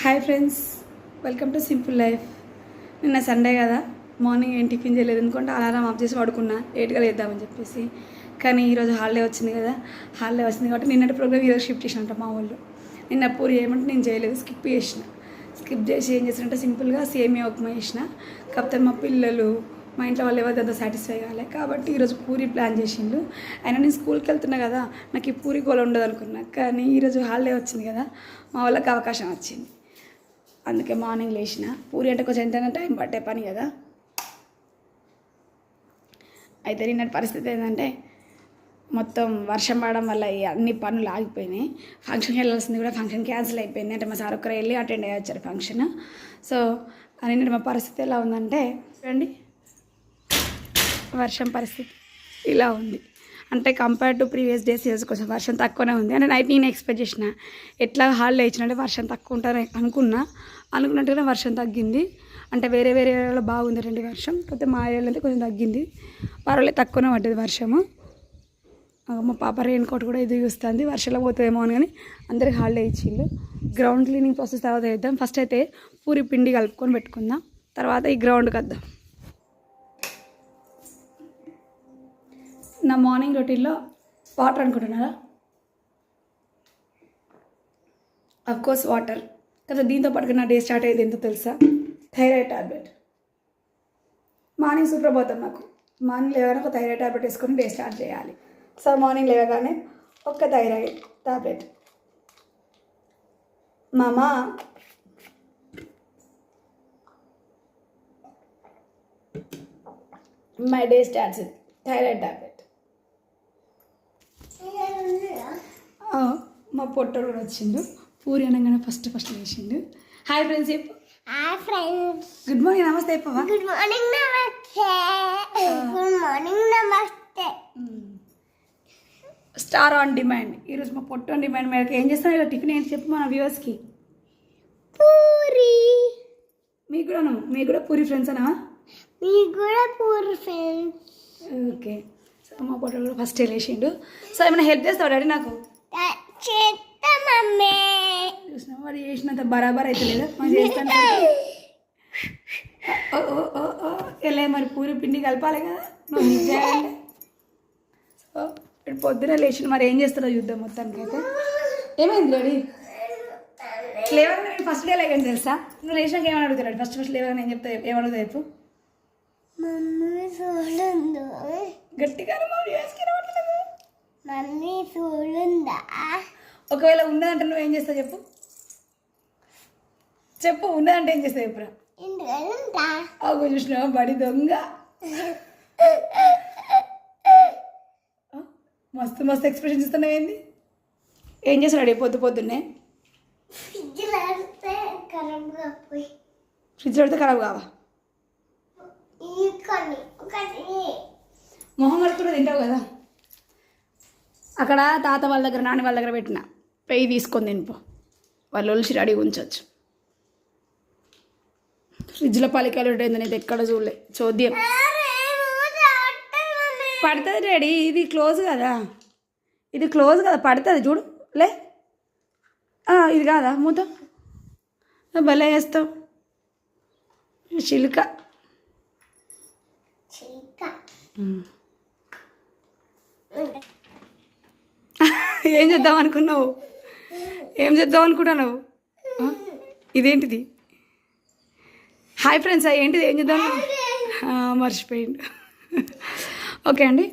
Hi friends, welcome to simple life. నిన్న Sunday కదా, morning ఏం టిఫిన్ చేయలేదు. ఎందుకంటే అలారం ఆఫ్ చేసి పడుకున్నా, లేట్గా లేద్దామని చెప్పేసి. కానీ ఈరోజు హాలిడే వచ్చింది కదా, హాలిడే వచ్చింది కాబట్టి నిన్నటి ప్రోగ్రామ్ ఈరోజు షిఫ్ట్ చేసినట్ట మా వాళ్ళు. నిన్న పూరి ఏమంటే నేను చేయలేదు, స్కిప్ చేసి ఏం చేసినట్టే సింపుల్గా సేమియా ఉప్మా చేసిన. కాకపోతే మా పిల్లలు, మా ఇంట్లో వాళ్ళు ఎవరిదంతా సాటిస్ఫై కాలే కాబట్టి ఈరోజు పూరి ప్లాన్ చేసిండు. అయినా నేను స్కూల్కి వెళ్తున్నా కదా, నాకు ఈ పూరి గోల ఉండదు అనుకున్నా. కానీ ఈరోజు హాలిడే వచ్చింది కదా, మా వాళ్ళకి అవకాశం వచ్చింది. అందుకే మార్నింగ్ లేచిన. పూరి అంటే కొంచెం ఎంతైనా టైం పట్టే పని కదా. అయితే నిన్నటి పరిస్థితి ఏంటంటే, మొత్తం వర్షం పడడం వల్ల అన్ని పనులు ఆగిపోయినాయి. ఫంక్షన్కి వెళ్ళాల్సింది కూడా ఫంక్షన్ క్యాన్సిల్ అయిపోయింది. అంటే మా సార్ ఒక్కరు వెళ్ళి అటెండ్ అయ్యి వచ్చారు ఫంక్షన్. సో నిన్నటి మా పరిస్థితి ఎలా ఉందంటే, చూడండి వర్షం పరిస్థితి ఇలా ఉంది. అంటే కంపేర్ టు ప్రీవియస్ డేస్ ఈరోజు కొంచెం వర్షం తక్కువనే ఉంది. అంటే నైట్ నేను ఎక్స్పెక్ట్ చేసిన, ఎట్లా హాలిడే ఇచ్చినట్టే వర్షం తక్కువ ఉంటారని అనుకున్నట్టుగానే వర్షం తగ్గింది. అంటే వేరే ఏరియాలో బాగుంది రండి వర్షం, కాకపోతే మా ఏరియాలో అయితే కొంచెం తగ్గింది. పర్వాలేదు, తక్కువనే పడ్డది వర్షము. మా పాప రెయిన్ కోట్ కూడా ఇది చూస్తుంది, వర్షంలో పోతుందేమో అని. కానీ అందరికి హాలిడే ఇచ్చిండు. గ్రౌండ్ క్లీనింగ్ ప్రాసెస్ తర్వాత వేద్దాం. ఫస్ట్ అయితే పూరి పిండి కలుపుకొని పెట్టుకుందాం, తర్వాత ఈ గ్రౌండ్కి వద్దాం. నా మార్నింగ్ రొటీన్లో వాటర్ అనుకుంటున్నారా? అఫ్కోర్స్ వాటర్ కదా. దీంతో పాటుగా నా డే స్టార్ట్ అయ్యేది ఎంతో తెలుసా? Thyroid tablet. మార్నింగ్ సుప్రభాతం. నాకు మార్నింగ్ లేవగానే ఒక థైరాయిడ్ ట్యాబ్లెట్ వేసుకొని డే స్టార్ట్ చేయాలి. సో మార్నింగ్ లేవగానే ఒక్క థైరాయిడ్ ట్యాబ్లెట్. మామా my day starts with thyroid tablet. మా పొట్టోడు కూడా వచ్చిండు. పూరి అనగానే ఫస్ట్ వేసిండు. హాయ్ ఫ్రెండ్స్ చెప్పు. Hi friends. గుడ్ మార్నింగ్, నమస్తే చెప్పవా? గుడ్ మార్నింగ్, నమస్తే. గుడ్ మార్నింగ్, నమస్తే. Star on demand. ఈరోజు మా పొట్టు ఆన్ డిమాండ్ మేరకు ఏం చేస్తాను ఇలా టిఫిన్ ఏంటి చెప్పు మన వ్యూవర్స్కి. పూరి. మీకు కూడా పూరి ఫ్రెండ్స్ అనా? మీకు కూడా పూరి ఫ్రెండ్స్. ఓకే. సో మా పొట్టు కూడా ఫస్ట్ వెళ్ళేసిండు. సో ఏమైనా హెల్ప్ చేస్తావు డాడీ నాకు? చేస్తా మమ్మీ. చూసినా వాడు చేసినంత బరాబర్ అయితే లేదా మనం చేస్తాను. వెళ్ళే మరి పూరి పిండి కలపాలి కదా నువ్వు చేయాలి. సో ఇప్పుడు పొద్దున లేచిన మరి ఏం చేస్తారో చూద్దాం. మొత్తానికి అయితే ఏమైంది డాడీ? లేవగానే నేను ఫస్ట్ డే లేకండి తెలుసా? నువ్వు లేచినాక ఏమని అడుగుతాడు? ఫస్ట్ లేవగానే నేను చెప్తా, ఏమడుగుతా చెప్పు. మమ్మీ చూడుందా? గట్టిగా మమ్మీ చూడుందా? ఒకవేళ ఉన్నదంటే నువ్వు ఏం చేస్తావు చెప్పు. ఉన్నదంటే ఏం చేస్తావు చెప్పురా? అవు చూసినావా బడి దొంగ. మస్తు ఎక్స్ప్రెషన్స్ ఇస్తున్నావు. ఏంది ఏం చేస్తున్నాడు పొద్దున్నే? ఫ్రిడ్జ్లో పెడితే ఖరాబ్ కావా? మొహం కడుక్కుని తింటావు కదా. అక్కడ తాత వాళ్ళ దగ్గర, నాని వాళ్ళ దగ్గర పెట్టిన పెయ్యి తీసుకొని తినిపో. వాళ్ళు ఒలిసి రెడీ ఉంచవచ్చు. ఫ్రిడ్జ్లో పలికాయలు ఉంటుందని అయితే ఎక్కడ చూడలే. చోద్యం పడుతుంది డాడీ. ఇది క్లోజ్ కదా, పడుతుంది చూడు. లే ఇది కాదా మూత? భలే వేస్తావు చిలుక. ఏం చేద్దాం అనుకున్నావు? ఇదేంటిది? హాయ్ ఫ్రెండ్స్, ఏంటిది? ఏం చేద్దాం మర్చిపోయింది. ఓకే అండి,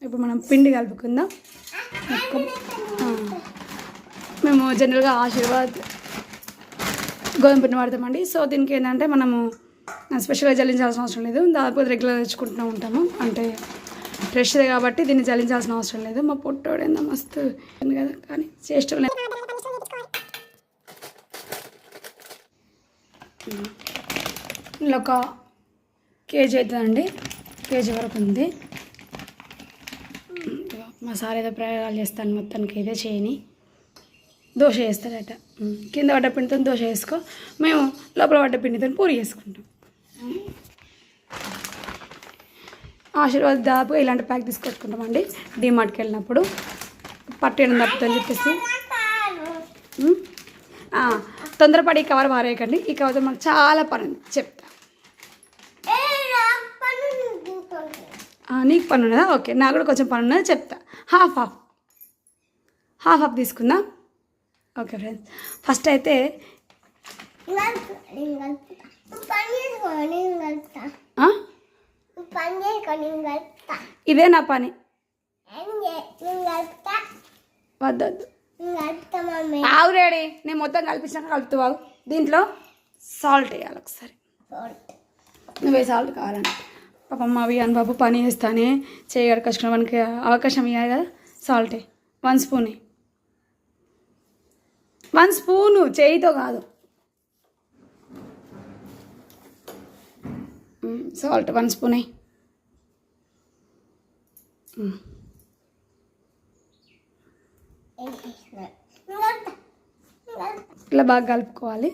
ఇప్పుడు మనం పిండి కలుపుకుందాం. మేము జనరల్గా ఆశీర్వాద్ గోధుమ పిండి వాడతామండి. సో దీనికి ఏంటంటే మనము స్పెషల్గా జల్లించాల్సిన అవసరం లేదు. దాదాపు రెగ్యులర్ తెచ్చుకుంటూ ఉంటాము. అంటే ఫ్రెష్దే కాబట్టి దీన్ని జల్లించాల్సిన అవసరం లేదు. మా పొట్టోడు ఏందో మస్తు ఉంది కదా, కానీ చేష్టం లేదు. ఇలా ఒక కేజీ అవుతుందండి, కేజీ వరకు ఉంది. మా సార్ ఏదో ప్రయోగాలు చేస్తాను. మొత్తానికి అయితే చేయని దోశ వేస్తాడట. కింద పడ్డ పిండితో దోశ వేసుకో, మేము లోపల పడ్డ పిండితో పూరి చేసుకుంటాం. ఆశీర్వాద్ దాదాపు ఇలాంటి ప్యాక్ తీసుకొచ్చుకుంటామండి డీమార్ట్కి వెళ్ళినప్పుడు. పట్టేయడం తప్పుతుందని చెప్పేసి తొందరపడి ఈ కవర్ పారేయకండి. ఈ కవర్తో మనకు చాలా పని ఉంది, చెప్తా. నీకు పని ఉన్నదా? ఓకే, నాకు కూడా కొంచెం పని ఉన్నది, చెప్తా. హాఫ్ తీసుకుందాం. ఓకే ఫ్రెండ్స్, ఫస్ట్ అయితే ఇదే నా పని. వద్దు ఆవు రెడీ, నేను మొత్తం కలిపించాక కలుపుతావు. దీంట్లో సాల్ట్ వేయాలి ఒకసారి. నువ్వే సాల్ట్ కావాలండి. పాపం మా వియాన్ బాబు పని చేస్తానే చేయగడ కష్టం, మనకి అవకాశం ఇవ్వాలి కదా. సాల్ట్ 1 స్పూన్, 1 స్పూను, చేయితో కాదు. Salt 1 spoon. ఇట్లా బాగా కలుపుకోవాలి.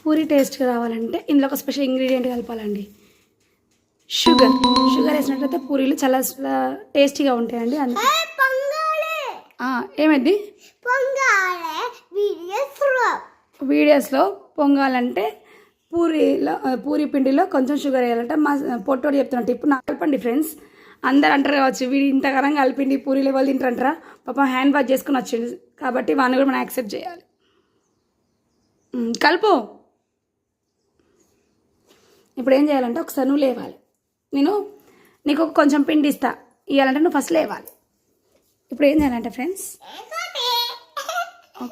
పూరి టేస్ట్గా రావాలంటే ఇందులో ఒక స్పెషల్ ఇంగ్రీడియంట్ కలపాలండి, షుగర్. షుగర్ వేసినట్లయితే పూరీలు చాలా టేస్టీగా ఉంటాయండి. అందుకే ఏమైంది వీడియోస్లో పొంగాలంటే పూరి పిండిలో కొంచెం షుగర్ వేయాలంటే మా పొట్టోడు చెప్తున్నట్టు. ఇప్పుడు నాకు కలపండి ఫ్రెండ్స్. అందరు అంటారు కావచ్చు, వీడు ఇంతకరం కలిపిండి పూరీలు వాళ్ళు తింటారంటారా. పాపం హ్యాండ్ వాష్ చేసుకుని వచ్చింది కాబట్టి వాడిని కూడా మనం యాక్సెప్ట్ చేయాలి. కలుపు. ఇప్పుడు ఏం చేయాలంటే ఒకసారి నువ్వు లేవాలి. నీకు కొంచెం పిండి ఇస్తా, ఇవ్వాలంటే నువ్వు ఫస్ట్ లేవాలి. ఇప్పుడు ఏం చేయాలంటే ఫ్రెండ్స్,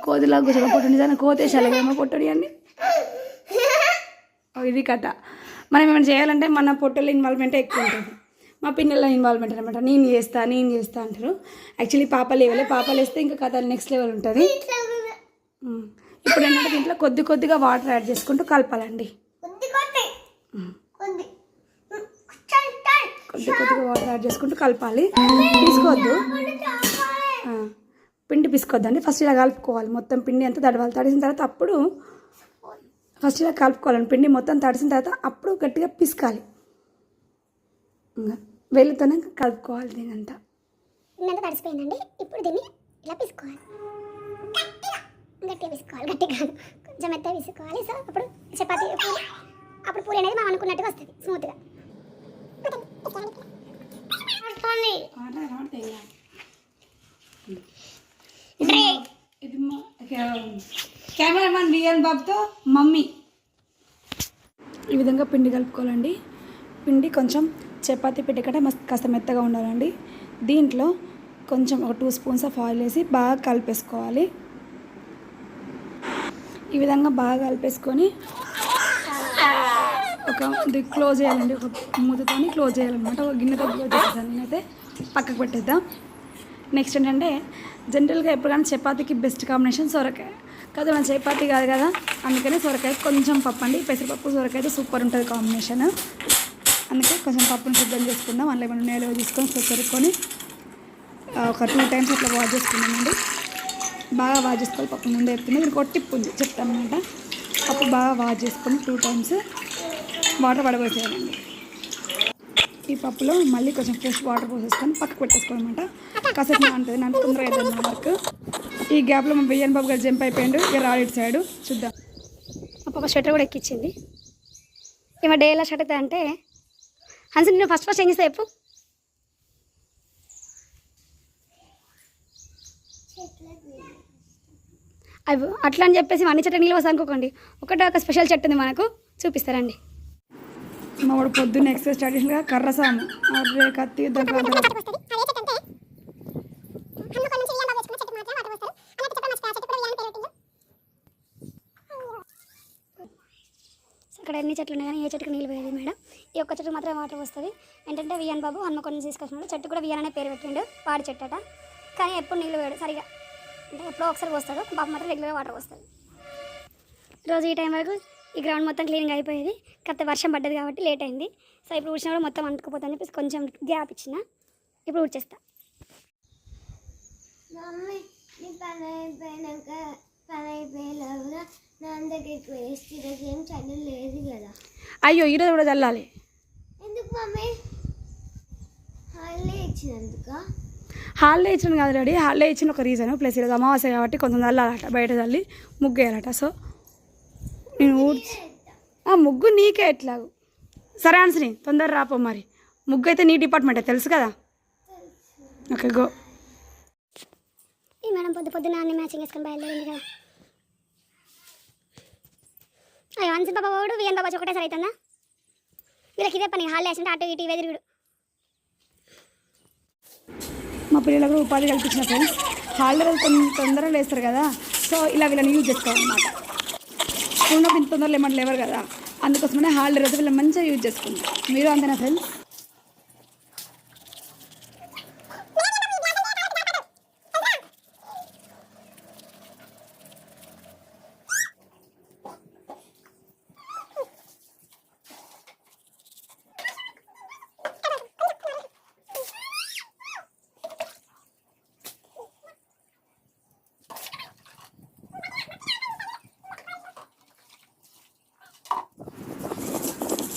కోతిలా కూర్చొని పొట్టు నిజాన్ని కోతేసాలి ఏమో పొట్టుని అండి. ఇది కథ. మనం ఏమైనా చేయాలంటే మన పొట్టలో ఇన్వాల్వ్మెంట్ ఎక్కువ ఉంటుంది, మా పిల్లల ఇన్వాల్వ్మెంట్ అనమాట. నేను చేస్తా అంటారు. యాక్చువల్లీ పాపలు వేస్తే ఇంకా కథ నెక్స్ట్ లెవెల్ ఉంటుంది. ఇప్పుడు ఏంటంటే దీంట్లో కొద్దిగా వాటర్ యాడ్ చేసుకుంటూ కలపాలండి. కొద్దిగా వాటర్ యాడ్ చేసుకుంటూ కలపాలి. తీసుకోవద్దు, పిండి పిసుకోవద్దండి. ఫస్ట్ ఇలా కలుపుకోవాలి. మొత్తం పిండి అంతా తడవాలి. తడిసిన తర్వాత అప్పుడు ఫస్ట్ ఇలా కలుపుకోవాలండి. పిండి మొత్తం తడిసిన తర్వాత అప్పుడు గట్టిగా పిసకాలి. వేళ్ళతోనే కలుపుకోవాలి. దీనంతా తడిసిపోయిందండి. ఇప్పుడు దీన్ని ఇలా పిసుకోవాలి, గట్టిగా పిసుకోవాలి. గట్టిగా కొంచెం మెత్తగా పిసుకోవాలి. సో అప్పుడు చపాతీ అప్పుడు పూరి అనేది మనం అనుకున్నట్టుగా వస్తుంది స్మూత్గా. కెమెరామెన్ వియాన్ బాబుతో మమ్మీ ఈ విధంగా పిండి కలుపుకోవాలండి. పిండి కొంచెం చపాతీ పిండి కంటే కాస్త మెత్తగా ఉండాలండి. దీంట్లో కొంచెం ఒక 2 స్పూన్స్ ఆఫ్ ఆయిల్ వేసి బాగా కలిపేసుకోవాలి. ఈ విధంగా బాగా కలిపేసుకొని ఇది క్లోజ్ చేయాలండి. ఒక మూతతో క్లోజ్ చేయాలన్నమాట. ఒక గిన్నెతో క్లోజ్ చేసేసాను నేనైతే. పక్కకు పెట్టేద్దాం. నెక్స్ట్ ఏంటంటే జనరల్గా ఎప్పుడైనా చపాతీకి బెస్ట్ కాంబినేషన్ సొరకాయ. కాదు మన చపాతీ కాదు కదా, అందుకని సొరకాయ కొంచెం పప్పు అండి. పెసరపప్పు సొరకాయ అయితే సూపర్ ఉంటుంది కాంబినేషన్. అందుకే కొంచెం పప్పును సిద్ధం చేసుకుందాం. అందులో మనం నేల తీసుకొని చెరుక్కొని ఒక 2 టైమ్స్ అట్లా వాష్ చేసుకుందామండి. బాగా వాష్ చేసుకోవాలి. పప్పు ముందే చెప్తుంది, దీనికి ఒక టిప్ ఉంది చెప్తాను అనమాట. పప్పు బాగా వాష్ చేసుకొని 2 టైమ్స్ వాటర్ పడబోసేయాలండి. ఈ పప్పులో మళ్ళీ కొంచెం ఫ్రెష్ వాటర్ పోసేసుకొని పక్కకు పెట్టేసుకోవాలన్నమాట. కాసేపు నానుతుంది, నన్ను తొందరగా అవుతుంది నా వర్క్. ఈ గ్యాప్లో మా బియ్యన్ బాబు గారు జంప్ అయిపోయాడు. ఇక రాడు ఇటు సైడు. చూద్దాం. మా పాప స్వెటర్ కూడా ఎక్కించింది. ఈమె డే ఎలా స్టార్ట్ అవుతుంది అంటే, హన్సి నేను ఫస్ట్ ఏం చేస్తా చెప్పు. అవి అట్లా అని చెప్పేసి అన్ని చెట్టు నీళ్ళు వస్తాను అనుకోకండి. ఒక స్పెషల్ చెట్టు ఉంది మనకు, చూపిస్తారండి. మా వాడు పొద్దున్న ఎక్సర్సైజ్ స్టార్ట్ చేసినగా కర్రసాము అర్రే కత్తి ఇక్కడ ఎన్ని చెట్లు ఉన్నాయి కానీ ఏ చెట్టుకు నీళ్ళు పోయేది మేడం. ఈ ఒక్క చెట్టు మాత్రమే వాటర్ వస్తుంది. ఏంటంటే వియాన్ బాబు హన్మకొండ తీసుకొచ్చినాడు. చెట్టు కూడా వియాన్ అనే పేరు పెట్టిండు, పాడి చెట్టు అట. కానీ ఎప్పుడు నీళ్ళు పోయాడు సరిగా, అంటే ఎప్పుడో ఒకసారి పోస్తాడు. బాబు మాత్రం రెగ్యులర్గా వాటర్ వస్తుంది. రోజు ఈ టైం వరకు ఈ గ్రౌండ్ మొత్తం క్లీనింగ్ అయిపోయేది. కాకపోతే వర్షం పడ్డది కాబట్టి లేట్ అయింది. సో ఇప్పుడు ఊడ్చినా కూడా మొత్తం అంటుకుపోతుందని చెప్పేసి కొంచెం గ్యాప్ ఇచ్చిన. ఇప్పుడు ఊడ్చేస్తా. అయ్యో ఈరోజు కూడా చల్లాలి. ఎందుకు మమ్మీ హాలిడే ఇచ్చినందుక? హాలిడే ఇచ్చిన కాదు డాడీ, హాలిడే ఇచ్చిన ఒక రీజన్ ప్లస్ ఈరోజు అమావాస్య కాబట్టి కొంచెం చల్లాలట, బయట చల్లి ముగ్గు వేయాలట. సో నేను ముగ్గు నీకే ఎట్లాగు. సరే ఆన్సని తొందర రాపో మరి, ముగ్గు అయితే నీ డిపార్ట్మెంటే తెలుసు కదా. Okay go. ఈ మేడం పొద్దున్న అన్ని మ్యాచింగ్ వేసుకొని బయలుదేరింది కదా. అయ్యో అన్సన్ బాబా ఓడు విఎన్ బాబా ఒకటే సరే అవుతుందా? వీళ్ళకి ఇదే పని, హాలిడే వేసింటే అటు ఇటు ఇవే తిరుగుడు. మా పిల్లలకు కూడా ఉపాధి కల్పించిన ఫ్రెండ్స్. హాలిడే తొందరగా లేస్తారు కదా, సో ఇలా వీళ్ళని యూజ్ చేసుకోవాలన్నమాట. ఉన్నప్పుడు ఇంత తొందరలో ఏమంటే లేవరు కదా, అందుకోసమనే హాలిడే రోజు వీళ్ళని మంచిగా యూజ్ చేసుకుంటారు. మీరు అంతేనా ఫ్రెండ్స్?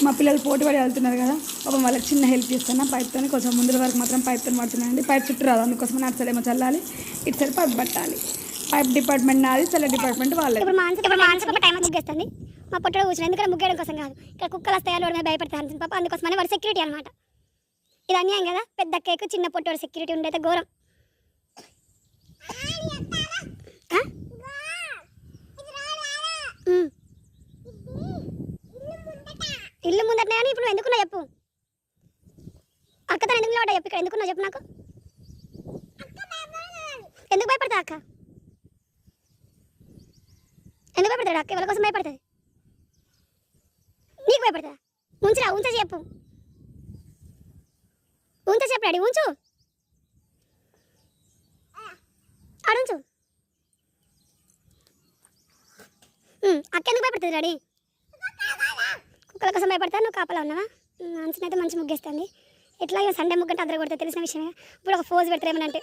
మా పిల్లలు పోటీ పడి వెళ్తున్నారు కదా, పాపం వాళ్ళకి చిన్న హెల్ప్ చేస్తున్నా పైప్తో. కొంచెం ముందుల వరకు మాత్రం పైప్తో పడుతున్నాయండి. పైప్ చుట్టూ రాదు, అందుకోసం అటు సైడ్ ఏమో చల్లాలి, ఇటు సైడ్ పైప్ పట్టాలి. పైప్ డిపార్ట్మెంట్ నాది, చల్ల డిపార్ట్మెంట్ వాళ్ళది. ఇప్పుడు మానసిక టైం ముగ్గేస్తుంది. మా పొట్టలో కూర్చుని ఎందుకంటే ముగ్గేయడం కోసం కాదు, ఇక్కడ కుక్కలు వస్తాయని వాడి మీద భయపడతాను పాప, అందుకోసమని వాడు సెక్యూరిటీ అనమాట. ఇది అన్యాయం కదా, పెద్ద కేకు చిన్న పొట్టోడు సెక్యూరిటీ ఉండైతే ఘోరం. ఇల్లు ముందటనే కానీ ఇప్పుడు ఎందుకున్నా చెప్పు. అక్కతో ఎందుకు నిలబడ్డా చెప్పు, ఇక్కడ ఎందుకున్నా చెప్పు నాకు. ఎందుకు భయపడతా అక్క? ఎందుకు భయపడతాడు అక్క? ఎవరి కోసం భయపడుతుంది? నీకు భయపడతా? ఉంచురా, ఉంచ చెప్పు, ఉంచ చెప్పు డాడీ, ఉంచు అడుంచు. అక్క ఎందుకు భయపడుతుంది డాడీ? కుక్కల కోసం భయపడతా, నువ్వు కాపలా ఉన్నావా? అంచనా అయితే మంచి ముగ్గేస్తుంది. ఎట్లా ఇక సండే ముగ్గంటే అందరూ కొడితే తెలిసిన విషయమే. ఇప్పుడు ఒక ఫోజ్ పెడతారేమనంటే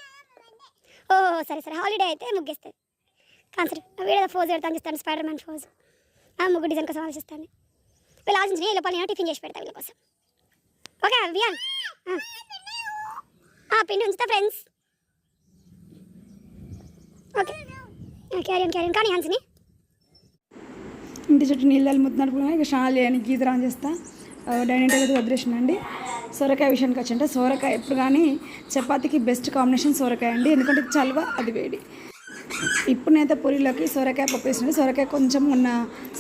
ఓహో సరే సరే, హాలిడే అయితే ముగ్గేస్తుంది. కాన్సర్ వీడేదో ఫోజ్ పెడతాను చూస్తాను, స్పైడర్ మ్యాన్ ఫోజ్. ముగ్గు డిజైన్ కోసం ఆలోచిస్తాను. వీళ్ళు ఆలోచించి ఈ లోపల నేను టిఫిన్ చేసి పెడతా వీళ్ళ కోసం. ఓకే వియాన్, పిండి ఉంచుతా ఫ్రెండ్స్. ఓకే క్యారియన్ కానీ హన్స్ని ఇంటి చుట్టూ నీళ్ళు ముద్దునప్పుడు ఇక స్నానాలు చేయని గీత ఆన్ చేస్తా. డైనింగ్ టేబుల్ వదిలేసినండి. సొరకాయ విషయానికి వచ్చంటే, సొరకాయ ఎప్పుడు కానీ చపాతీకి బెస్ట్ కాంబినేషన్ సొరకాయ అండి, ఎందుకంటే చల్వ అది వేడి. ఇప్పుడు నేనైతే పూరీలోకి సొరకాయ పప్పు వేసినది. సొరకాయ కొంచెం ఉన్న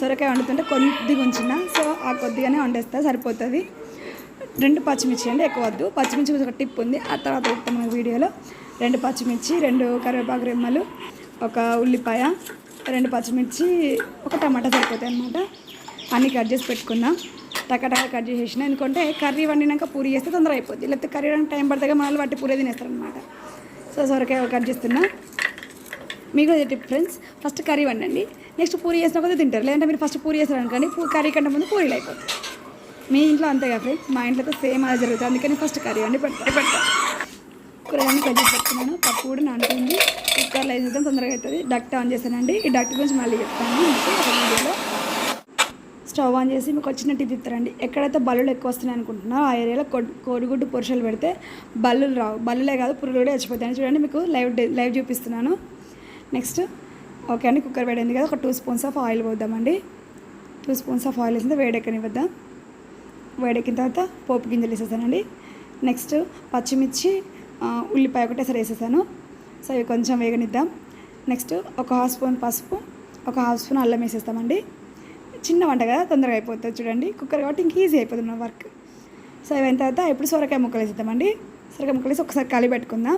సొరకాయ వండుతుంటే కొద్దిగా ఉంచిన, సో ఆ కొద్దిగానే వండేస్తా, సరిపోతుంది. 2 పచ్చిమిర్చి అండి, ఎక్కువ వద్దు. పచ్చిమిర్చి ఒక టిప్ ఉంది, ఆ తర్వాత చెప్తాను మన వీడియోలో. 2 పచ్చిమిర్చి, 2 కరివేపాకు రెమ్మలు, 1 ఉల్లిపాయ, 2 పచ్చిమిర్చి, 1 టమాటా సరిపోతాయి అన్నమాట. అన్నీ కట్ చేసి పెట్టుకుందాం. టకటక కట్ చేసేసిన, ఎందుకంటే కర్రీ వండినాక పూరి చేస్తే తొందర అయిపోద్ది, లేకపోతే కర్రీ వండి టైం పడతాగా మన వాటి పూరే తినేస్తారనమాట. సో సొరకాయ కట్ చేస్తున్నా. మీకు అదే టిప్ ఫ్రెండ్స్, ఫస్ట్ కర్రీ వండండి, నెక్స్ట్ పూరి చేసిన కొద్దిగా తింటారు. లేదంటే మీరు ఫస్ట్ పూరి చేస్తారు అనుకోండి, కర్రీ కంటే ముందు పూరీలు అయిపోతాయి. మీ ఇంట్లో అంతేగా ఫ్రెండ్స్, మా ఇంట్లో అయితే సేమ్ అలా జరుగుతుంది. అందుకని ఫస్ట్ కర్రీ వండి పెడతా. కూరగాయలు కట్ చేసి పెట్టుకున్నాను. పప్పు కూడా నానుతుంది, కుక్కర్లో వేసేద్దాం, తొందరగా అవుతుంది. డక్ట్ ఆన్ చేశానండి. ఈ డక్ట్ గురించి మళ్ళీ చెప్తాను మీకు ఒక వీడియోలో. స్టవ్ ఆన్ చేసి మీకు వచ్చిన టిప్ చెప్తారండి. ఎక్కడైతే బల్లులు ఎక్కువ వస్తున్నాయి అనుకుంటున్నారో ఆ ఏరియాలో కోడిగుడ్డు పొరుషలు పెడితే బల్లులు రావు. బల్లులే కాదు, పురుగులు కూడా చచ్చిపోతాయి. చూడండి, మీకు లైవ్ చూపిస్తున్నాను. నెక్స్ట్ ఓకే అండి, కుక్కర్ వేడింది కదా, ఒక 2 స్పూన్స్ ఆఫ్ ఆయిల్ పోద్దామండి. 2 స్పూన్స్ ఆఫ్ ఆయిల్ వేసింది, వేడెక్కనివ్వద్దాం. వేడెక్కిన తర్వాత పోపు గింజలు వేసేసానండి. నెక్స్ట్ పచ్చిమిర్చి, ఉల్లిపాయ ఒకటేసారి వేసేసాను. సో ఇవి కొంచెం వేగనిద్దాం. నెక్స్ట్ ఒక 1/2 స్పూన్ పసుపు, ఒక 1/2 స్పూన్ అల్లం వేసేస్తామండి. చిన్న వంట కదా, తొందరగా అయిపోతుంది. చూడండి, కుక్కర్ కాబట్టి ఇంక ఈజీ అయిపోతుంది మన వర్క్. సో అయిన తర్వాత ఇప్పుడు సొరకాయ ముక్కలు వేసేద్దామండి. సొరకాయ ముక్కలు వేసి ఒకసారి కలిపి పెట్టుకుందాం.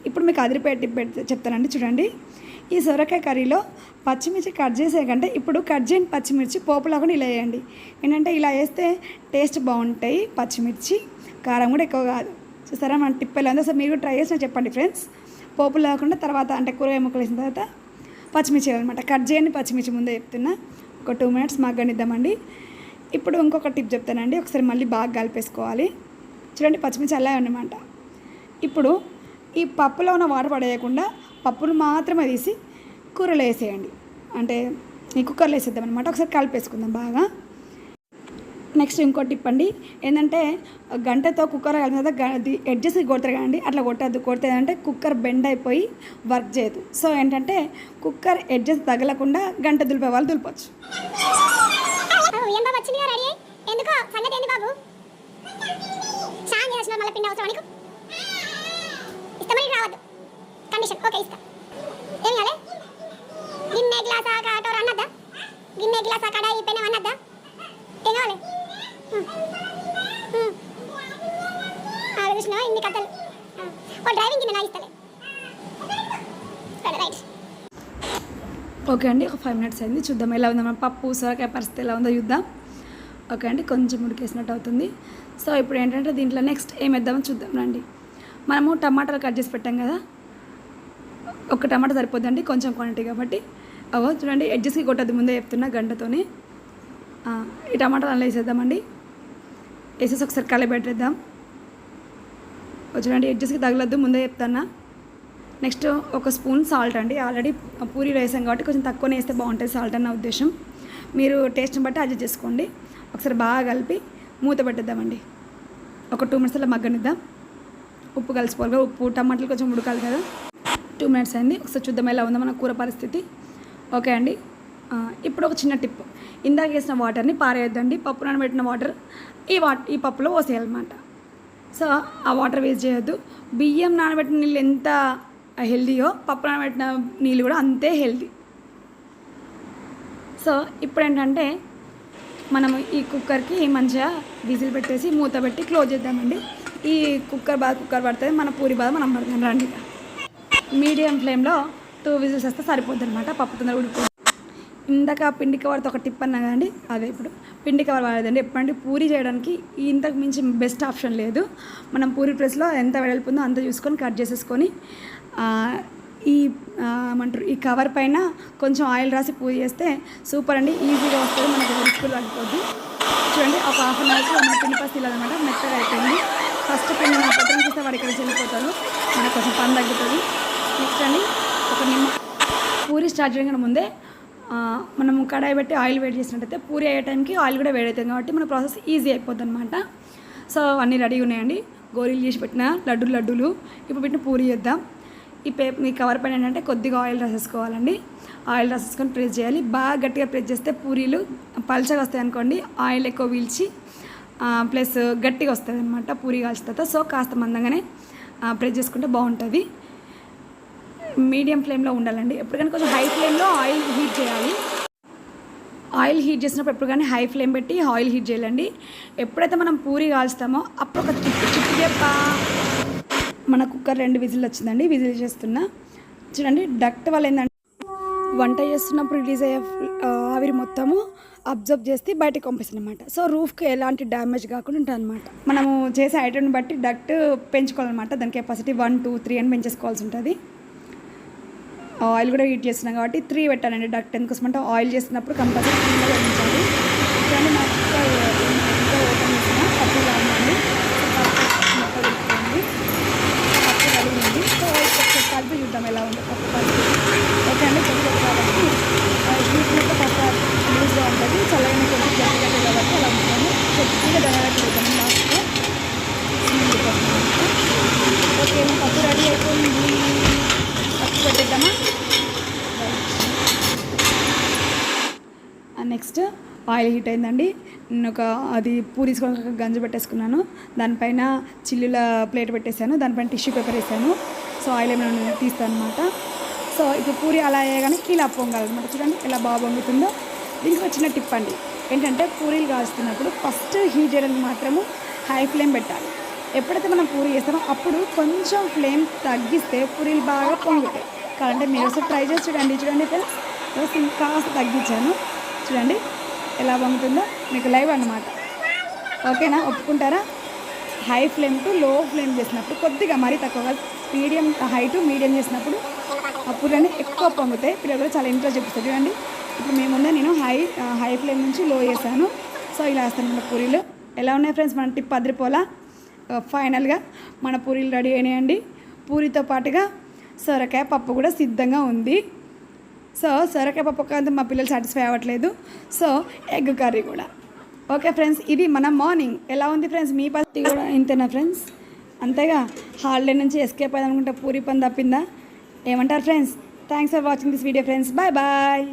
ఇప్పుడు మీకు అదిరిపోయే టిప్ చెప్తానండి. చూడండి, ఈ సొరకాయ కర్రీలో పచ్చిమిర్చి కట్ చేసే కంటే ఇప్పుడు కట్ చేయని పచ్చిమిర్చి పోపులా కూడా ఇలా వేయండి. ఏంటంటే ఇలా వేస్తే టేస్ట్ బాగుంటాయి. పచ్చిమిర్చి కారం కూడా ఎక్కువ కాదు. చూసారా మన టిప్ ఎలా ఉందో? సో మీరు ట్రై చేసినా చెప్పండి ఫ్రెండ్స్. పోపు లేకుండా తర్వాత అంటే కూరగాయ ముక్కలు వేసిన తర్వాత పచ్చిమిర్చి వేయాలన్నమాట. కట్ చేయని పచ్చిమిర్చి ముందే చెప్తున్నా. ఒక 2 మినిట్స్ మగ్గనిద్దామండి. ఇప్పుడు ఇంకొక టిప్ చెప్తానండి. ఒకసారి మళ్ళీ బాగా కలిపేసుకోవాలి. చూడండి, పచ్చిమిర్చి అలా అన్నమాట. ఇప్పుడు ఈ పప్పులో ఉన్న వాటర్ పడేయకుండా పప్పును మాత్రమే తీసి కూరలో వేసేయండి. అంటే ఈ కుక్కర్లో వేసేద్దాం అనమాట. ఒకసారి కలిపేసుకుందాం బాగా. నెక్స్ట్ ఇంకో టిప్ అండి ఏంటంటే గంటతో కుక్కర్ కలిసిన తర్వాత ఎడ్జెస్ కొడతారు కదండి అట్లా కొట్టద్దు. కొడితే ఏంటంటే కుక్కర్ బెండ్ అయిపోయి వర్క్ చేయదు. సో ఏంటంటే కుక్కర్ ఎడ్జెస్ తగలకుండా గంట దులిపే వాళ్ళు దులపచ్చు. ఏం బాబు వచ్చింది రెడీ ఎందుకో సంగతి ఏంది బాబు చాన్ చేసిన మళ్ళీ పిండి అవసరం నీకు ఇష్టమని రావద్దు కండిషన్ ఓకే ఇస్తా ఏం కాలే గిన్నె గ్లాస్ ఆకాటో అన్నద్దా గిన్నె గ్లాస్ ఆకాడ ఈ పెనం అన్నద్దా ఏం కావాలి కృష్ణ ఇన్ని కథలు ఓ డ్రైవింగ్ గిన్నె నా ఇస్తలే రైట్. ఓకే అండి, ఒక 5 minutes అయింది. చూద్దాం ఎలా ఉందో మన పప్పు సొరకాయ పరిస్థితి ఎలా ఉందో చూద్దాం. ఓకే అండి, కొంచెం ఉడికేసినట్టు అవుతుంది. సో ఇప్పుడు ఏంటంటే దీంట్లో నెక్స్ట్ ఏం వేద్దామో చూద్దాం రండి. మనము టమాటాలు కట్ చేసి పెట్టాం కదా, ఒక టమాటా సరిపోద్దండి కొంచెం క్వాంటిటీ కాబట్టి. అవో చూడండి ఎడ్జెస్కి కొట్టద్దు ముందే చెప్తున్నా గంటతోని. ఈ టమాటాలు అలా వేసేద్దామండి. వేసేసి ఒకసారి కలిపెట్టేద్దాం. చూడండి ఎడ్జెస్కి తగలొద్దు ముందే చెప్తాను. నెక్స్ట్ ఒక స్పూన్ సాల్ట్ అండి. ఆల్రెడీ పూరీలో వేసాం కాబట్టి కొంచెం తక్కువనే వేస్తే బాగుంటుంది సాల్ట్ అన్న ఉద్దేశం. మీరు టేస్ట్ని బట్టి అడ్జస్ట్ చేసుకోండి. ఒకసారి బాగా కలిపి మూత పెట్టేద్దామండి. ఒక 2 minutes అలా మగ్గనిద్దాం. ఉప్పు కలిసిపోవాలి, ఉప్పు టమాటాలు కొంచెం ఉడకాలి కదా. 2 minutes అయింది. ఒకసారి చూద్దాం ఎలా ఉందో మన కూర పరిస్థితి. ఓకే అండి, ఇప్పుడు ఒక చిన్న టిప్. ఇందాక వేసిన వాటర్ని పారేయొద్దండి. పప్పు నానబెట్టిన వాటర్ ఈ పప్పులో పోసేయాలన్నమాట. సో ఆ వాటర్ వేస్ట్ చేయొద్దు. బియ్యం నానబెట్టిన నీళ్ళు ఎంత హెల్దీయో పప్పు నానబెట్టిన నీళ్ళు కూడా అంతే హెల్దీ. సో ఇప్పుడు ఏంటంటే మనము ఈ కుక్కర్కి మంచిగా విజిల్ పెట్టేసి మూత పెట్టి క్లోజ్ చేద్దామండి. ఈ కుక్కర్ పడుతుంది, మన పూరి బాధ మనం పడుతుంది రండి. మీడియం ఫ్లేమ్లో 2 విజిల్స్ వస్తే సరిపోద్ది అనమాట. పప్పు తొందరగా ఉడిపోతుంది. ఇందాక పిండి కవర్తో ఒక టిప్ అన్నా కదండి, అదే ఇప్పుడు పిండి కవర్ వాడేదండి. ఎప్పుడంటే పూరి చేయడానికి ఇంతకు మించి బెస్ట్ ఆప్షన్ లేదు. మనం పూరి ప్రెస్లో ఎంత వెడల్పుందో అంత చూసుకొని కట్ చేసేసుకొని ఈ కవర్ పైన కొంచెం ఆయిల్ రాసి పూరి చేస్తే సూపర్ అండి. ఈజీగా వస్తుంది, మనకు రుచులు తగ్గిపోద్ది. చూడండి ఒక 1/2 an hourకి మన పిండి పస్తీలు అనమాట మెత్తగా అయిపోయింది. ఫస్ట్ పిండి మన పొద్దున చూస్తే వాడు ఇక్కడ చెల్లిపోతాడు, మనకు కొంచెం పని తగ్గుతుంది. నెక్స్ట్ అండి ఒక పూరి స్టార్ట్ చేయడం ముందే మనం కడాయి పెట్టి ఆయిల్ వేడి చేసినట్టయితే పూరి అయ్యే టైంకి ఆయిల్ కూడా వేడవుతుంది కాబట్టి మన ప్రాసెస్ ఈజీ అయిపోద్ది అనమాట. సో అన్నీ రెడీగా ఉన్నాయండి. గోరీలు చేసి పెట్టిన లడ్డూలు ఇప్పుడు పెట్టిన పూరి చేద్దాం. ఈ కవర్ పైన ఏంటంటే కొద్దిగా ఆయిల్ రాసేసుకోవాలండి. ఆయిల్ రాసేసుకొని ప్రెస్ చేయాలి. బాగా గట్టిగా ప్రెస్ చేస్తే పూరీలు పల్చగా వస్తాయి అనుకోండి, ఆయిల్ ఎక్కువ పీల్చి ప్లస్ గట్టిగా వస్తుంది అనమాట పూరి కాల్చిన తర్వాత. సో కాస్త మందంగానే ప్రెస్ చేసుకుంటే బాగుంటుంది. మీడియం ఫ్లేమ్లో ఉండాలండి. ఎప్పటికైనా కొంచెం హై ఫ్లేమ్లో ఆయిల్ హీట్ చేయాలి. ఆయిల్ హీట్ చేసినప్పుడు ఎప్పుడు కానీ హై ఫ్లేమ్ పెట్టి ఆయిల్ హీట్ చేయాలండి. ఎప్పుడైతే మనం పూరి కాల్స్తామో అప్పుడు ఒక చిట్టి మన కుక్కర్ 2 విజిల్ వచ్చిందండి. విజిల్ చేస్తున్నా చూడండి. డక్ట్ వల్ల ఏంటంటే వంట చేస్తున్నప్పుడు రిలీజ్ అయ్యే ఆవిరి మొత్తము అబ్జర్వ్ చేస్తే బయటకు పంపిస్తుంది అనమాట. సో రూఫ్కి ఎలాంటి డ్యామేజ్ కాకుండా ఉంటుంది అనమాట. మనము చేసే ఐటమ్ని బట్టి డక్ట్ పెంచుకోవాలన్నమాట. దాని కెపాసిటీ 1, 2, 3 అని పెంచేసుకోవాల్సి ఉంటుంది. ఆయిల్ కూడా హీట్ చేస్తున్నాం కాబట్టి 3 పెట్టానండి డక్ట్. ఎందుకోసం అంటే ఆయిల్ చేస్తున్నప్పుడు కంపల్సరీ 3 పెట్టించాలి. చూడండి నా కుక్కర్ ఓపెన్ చేసిన పప్పు ఉందండి. పప్పు రెడీ ఉంది. సో కలిపి చూద్దాం ఎలా ఉందో పప్పు కలిపి. ఓకే అండి, కొంచెం కాబట్టి హీట్లో పప్పు లూజ్గా ఉంటుంది, చల్లగానే కొంచెం గట్టి కాబట్టి అలా ఉంటుంది. కొద్దిగా డైరెక్ట్ పెడతాను లాస్ట్లో. ఓకే, పప్పు రెడీ అయిపోయింది. పప్పు పెట్టేద్దామా. నెక్స్ట్ ఆయిల్ హీట్ అయిందండి. నేను అది పూరీసుకొని ఒక గంజు పెట్టేసుకున్నాను. దానిపైన చిల్లుల ప్లేట్ పెట్టేశాను. దానిపైన టిష్యూ పేపర్ వేసాను. సో ఆయిల్ ఏమైనా తీస్తాను అనమాట. సో ఇప్పుడు పూరి అలా అయ్యగానే ఇలా పొంగాలన్నమాట. చూడండి ఎలా బాగా పొంగుతుందో. దీనికి వచ్చిన టిప్ అండి ఏంటంటే పూరీలు కాల్చుతున్నప్పుడు ఫస్ట్ హీట్ చేయడానికి మాత్రము హై ఫ్లేమ్ పెట్టాలి. ఎప్పుడైతే మనం పూరి చేస్తామో అప్పుడు కొంచెం ఫ్లేమ్ తగ్గిస్తే పూరీలు బాగా పొంగుతాయి. కావాలంటే మీరు ఒకసారి ట్రై చేసి చూడండి. చూడండి ఫ్రెండ్స్, కాస్త తగ్గించాను. చూడండి ఎలా పొంగుతుందో, మీకు లైవ్ అన్నమాట. ఓకేనా, ఒప్పుకుంటారా? హై ఫ్లేమ్ టు లో ఫ్లేమ్ చేసినప్పుడు కొద్దిగా మరీ తక్కువగా మీడియం హై టు మీడియం చేసినప్పుడు అప్పుడు ఎక్కువ పొంగుతాయి. పిల్లలు కూడా చాలా ఇంట్రెస్ట్ చూపిస్తారు. చూడండి ఇప్పుడు మేముందే నేను హై ఫ్లేమ్ నుంచి లో చేశాను. సో ఇలా వేస్తాను మన పూరీలు. ఎలా ఉన్నాయి ఫ్రెండ్స్ మన టిప్ అదిరిపోలా. ఫైనల్గా మన పూరీలు రెడీ అయినాయండి. పూరితో పాటుగా సొరకాయ పప్పు కూడా సిద్ధంగా ఉంది. సో సొరకాయ పప్పు ఒకంత మా పిల్లలు సాటిస్ఫై అవ్వట్లేదు. సో ఎగ్ కర్రీ కూడా ఓకే ఫ్రెండ్స్, ఇది మన మార్నింగ్. ఎలా ఉంది ఫ్రెండ్స్ మీ పరిస్థితి కూడా ఇంతేనా ఫ్రెండ్స్? అంతేగా, హాలిడే నుంచి ఎస్కేప్ అయ్యాం అనుకుంటే పూరి పని తప్పిందా? ఏమంటారు friends? Thanks for watching this video friends. Bye bye.